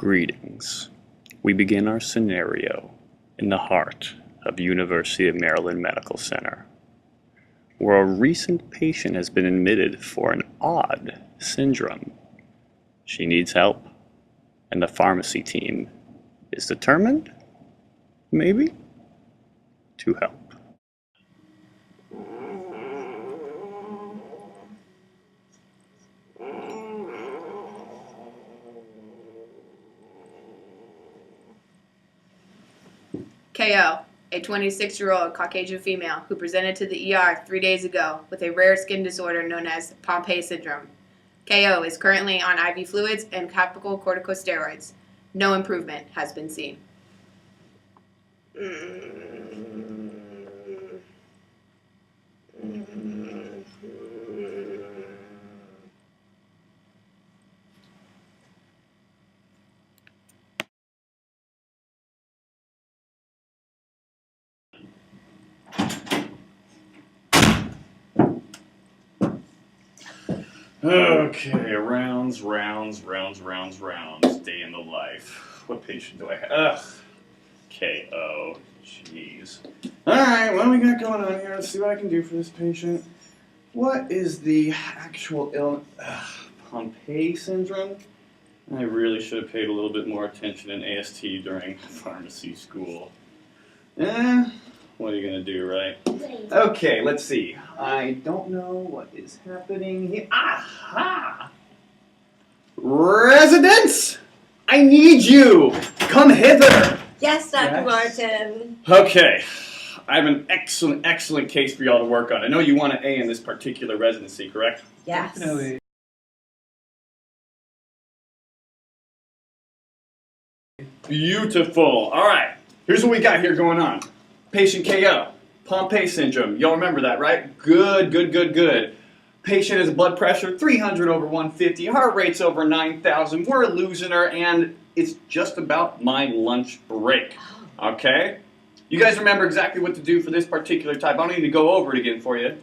Greetings. We begin our scenario in the heart of University of Maryland Medical Center, where a recent patient has been admitted for an odd syndrome. She needs help, and the pharmacy team is determined, maybe, to help. KO, a 26-year-old Caucasian female who presented to the ER 3 days ago with a rare skin disorder known as Pompe syndrome. KO is currently on IV fluids and topical corticosteroids. No improvement has been seen. Okay, rounds, day in the life. What patient do I have? Ugh, KO, jeez. Alright, what do we got going on here? Let's see what I can do for this patient. What is the actual illness? Pompe syndrome? I really should have paid a little bit more attention in AST during pharmacy school. What are you gonna do, right? Okay, let's see. I don't know what is happening here. Aha! Residents! I need you! Come hither! Yes, Dr. Martin. Okay. I have an excellent case for y'all to work on. I know you want an A in this particular residency, correct? Yes. Definitely. Beautiful. Alright. Here's what we got here going on. Patient KO. Pompe syndrome. Y'all remember that, right? Good. Patient has blood pressure 300 over 150, heart rate's over 9,000. We're losing her, and it's just about my lunch break. Okay? You guys remember exactly what to do for this particular type. I don't need to go over it again for you.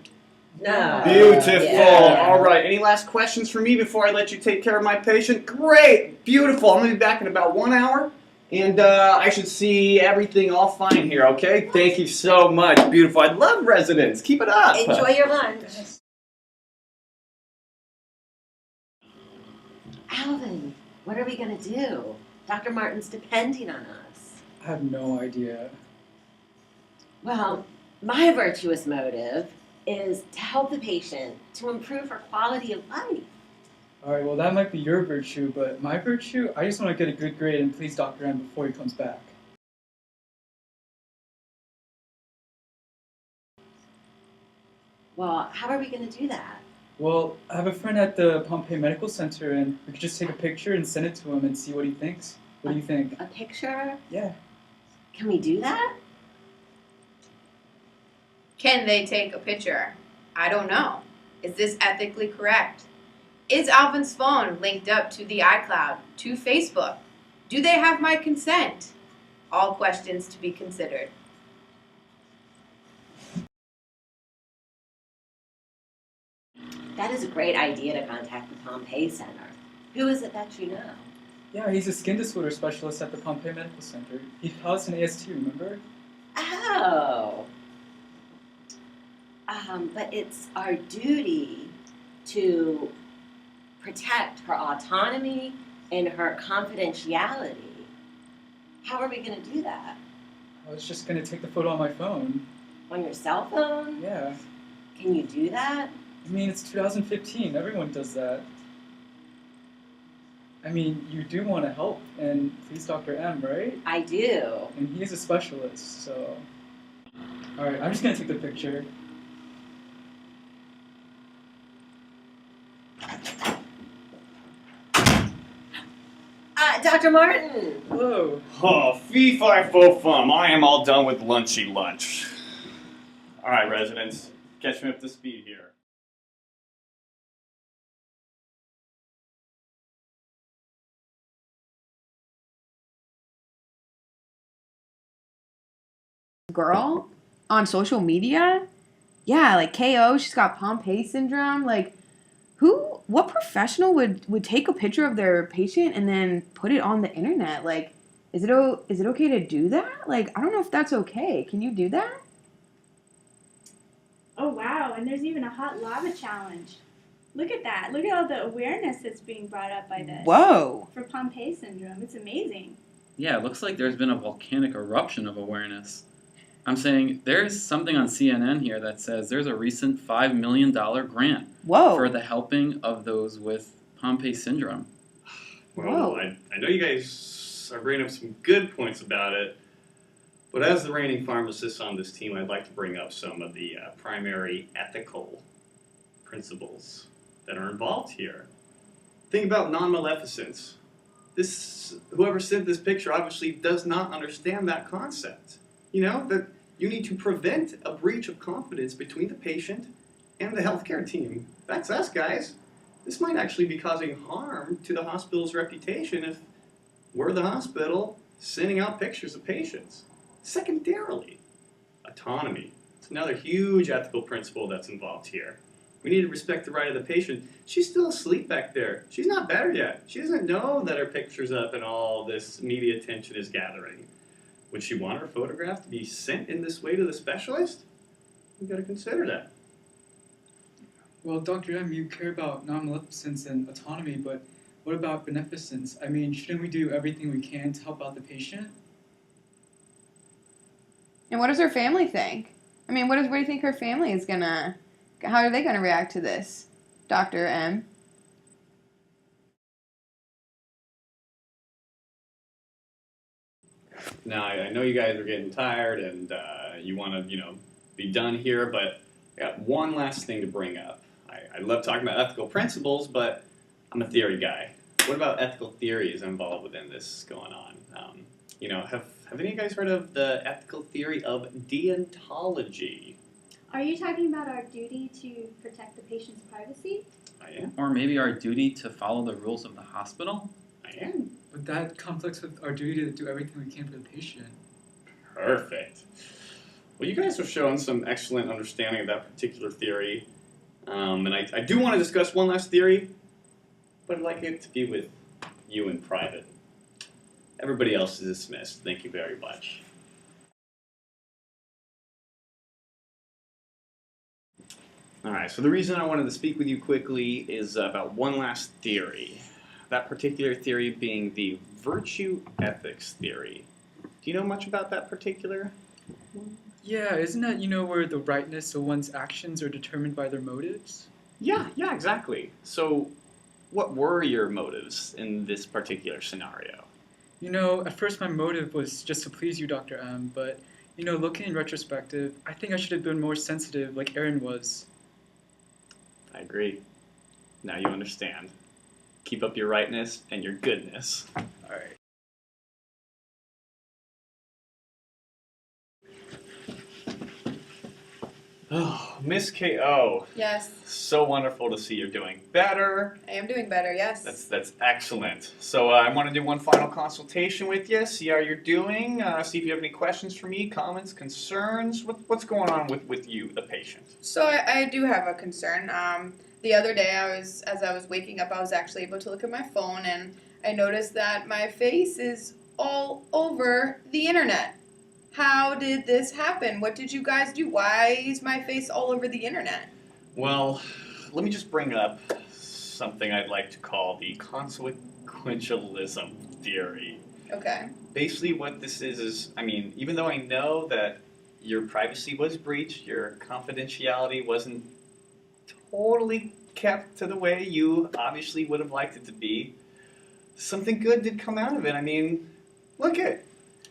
No. Beautiful. Yeah. All right. Any last questions for me before I let you take care of my patient? Great. Beautiful. I'm going to be back in about 1 hour. And I should see everything all fine here, okay? Thank you so much. Beautiful. I love residents. Keep it up. Enjoy your lunch. Alvin, what are we going to do? Dr. Martin's depending on us. I have no idea. Well, my virtuous motive is to help the patient to improve her quality of life. Alright, well that might be your virtue, but my virtue, I just want to get a good grade and please Dr. M before he comes back. Well, how are we going to do that? Well, I have a friend at the Pompe Medical Center and we could just take a picture and send it to him and see what he thinks. What do you think? A picture? Yeah. Can we do that? Can they take a picture? I don't know. Is this ethically correct? Is Alvin's phone linked up to the iCloud, to Facebook? Do they have my consent? All questions to be considered. That is a great idea to contact the Pompe Center. Who is it that you know? Yeah, he's a skin disorder specialist at the Pompe Medical Center. He taught us an AST, remember? Oh. But it's our duty to protect her autonomy and her confidentiality. How are we going to do that? I was just going to take the photo on my phone. On your cell phone? Yeah. Can you do that? I mean, it's 2015. Everyone does that. I mean, you do want to help and please Dr. M, right? I do. And he is a specialist, so... Alright, I'm just going to take the picture. Dr. Martin! Hello. Oh, fee-fi-fo-fum. I am all done with lunchy lunch. All right, residents. Catch me up to speed here. Girl? On social media? Yeah, like KO, she's got Pompe syndrome. Like, What professional would take a picture of their patient and then put it on the internet? Like, is it okay to do that? Like, I don't know if that's okay. Can you do that? Oh wow, and there's even a hot lava challenge. Look at that. Look at all the awareness that's being brought up by this. Whoa. For Pompeii syndrome. It's amazing. Yeah, it looks like there's been a volcanic eruption of awareness. I'm saying there's something on CNN here that says there's a recent $5 million grant Whoa. for the helping of those with Pompeii syndrome. Well, Whoa. I know you guys are bringing up some good points about it, but as the reigning pharmacist on this team, I'd like to bring up some of the primary ethical principles that are involved here. Think about non-maleficence. Whoever sent this picture obviously does not understand that concept. You know, that you need to prevent a breach of confidence between the patient and the healthcare team. That's us, guys. This might actually be causing harm to the hospital's reputation if we're the hospital sending out pictures of patients. Secondarily, autonomy. It's another huge ethical principle that's involved here. We need to respect the right of the patient. She's still asleep back there. She's not better yet. She doesn't know that her picture's up and all this media attention is gathering. Would she want her photograph to be sent in this way to the specialist? We've got to consider that. Well, Dr. M, you care about non-maleficence and autonomy, but what about beneficence? I mean, shouldn't we do everything we can to help out the patient? And what does her family think? I mean, what do you think her family is gonna... How are they gonna react to this, Dr. M? Now, I know you guys are getting tired and you want to, be done here, but I got one last thing to bring up. I love talking about ethical principles, but I'm a theory guy. What about ethical theories involved within this going on? Have any of you guys heard of the ethical theory of deontology? Are you talking about our duty to protect the patient's privacy? I am. Or maybe our duty to follow the rules of the hospital? I am. But that conflicts with our duty to do everything we can for the patient. Perfect. Well, you guys are showing some excellent understanding of that particular theory. And I do want to discuss one last theory, but I'd like it to be with you in private. Everybody else is dismissed. Thank you very much. All right, so the reason I wanted to speak with you quickly is about one last theory. That particular theory being the virtue ethics theory. Do you know much about that particular? Yeah, isn't that, where the rightness of one's actions are determined by their motives? Yeah, exactly. So, what were your motives in this particular scenario? At first my motive was just to please you, Dr. M, but, looking in retrospective, I think I should have been more sensitive like Aaron was. I agree. Now you understand. Keep up your rightness and your goodness. All right. Oh, Miss KO. Yes, So wonderful to see you're doing better. I am doing better, yes. That's excellent. So I want to do one final consultation with you, see how you're doing, see if you have any questions for me, comments, concerns. What's going on with you, the patient? So I do have a concern. The other day, as I was waking up, I was actually able to look at my phone, and I noticed that my face is all over the internet. How did this happen? What did you guys do? Why is my face all over the internet? Well, let me just bring up something I'd like to call the consequentialism theory. Okay. Basically what this is, even though I know that your privacy was breached, your confidentiality wasn't totally kept to the way you obviously would have liked it to be, something good did come out of it. Look at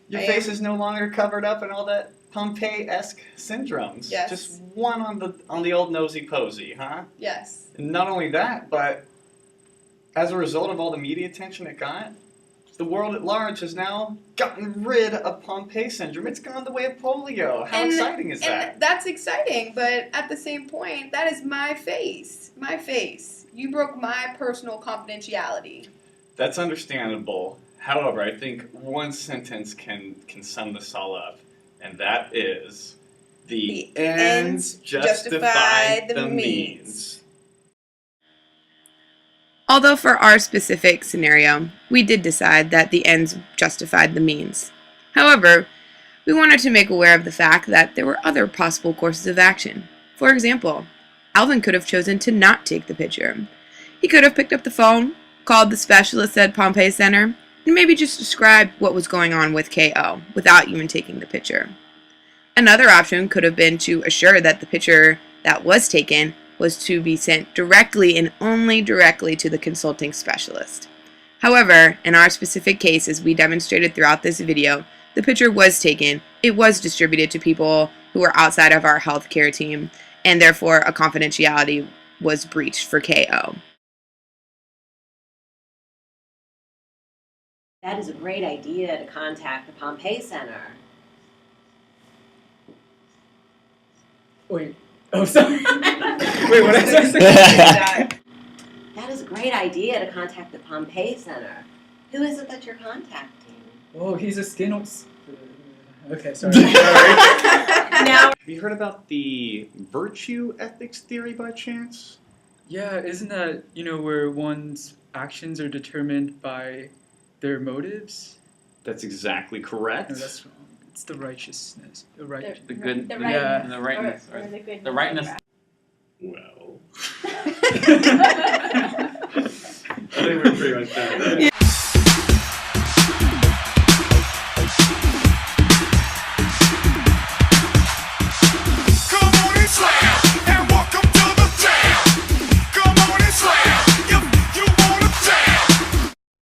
your face is no longer covered up in all that Pompeii-esque syndromes. Yes. Just one on the old nosy posy, huh? Yes. And not only that, but as a result of all the media attention it got, the world at large has now gotten rid of Pompeii syndrome. It's gone the way of polio. How exciting is that? And that's exciting, but at the same point, that is my face. My face. You broke my personal confidentiality. That's understandable. However, I think one sentence can sum this all up, and that is, the ends justify the means. Although for our specific scenario, we did decide that the ends justified the means. However, we wanted to make aware of the fact that there were other possible courses of action. For example, Alvin could have chosen to not take the picture. He could have picked up the phone, called the specialist at Pompeii Center, and maybe just described what was going on with KO without even taking the picture. Another option could have been to assure that the picture that was taken was to be sent directly and only directly to the consulting specialist. However, in our specific case, as we demonstrated throughout this video, the picture was taken, it was distributed to people who were outside of our healthcare team, and therefore a confidentiality was breached for KO. That is a great idea to contact the Pompeii Center. Wait. Oh, sorry. Wait, what did I say? That is a great idea to contact the Pompeii Center. Who is it that you're contacting? Oh, he's a skin. Okay, sorry. Now, Have you heard about the virtue ethics theory by chance? Yeah, isn't that, where one's actions are determined by their motives? That's exactly correct. No, that's wrong. It's the righteousness. The right. The good, The the, rightness. and the rightness, Or right? the good. The rightness. Well. I think we're pretty much done.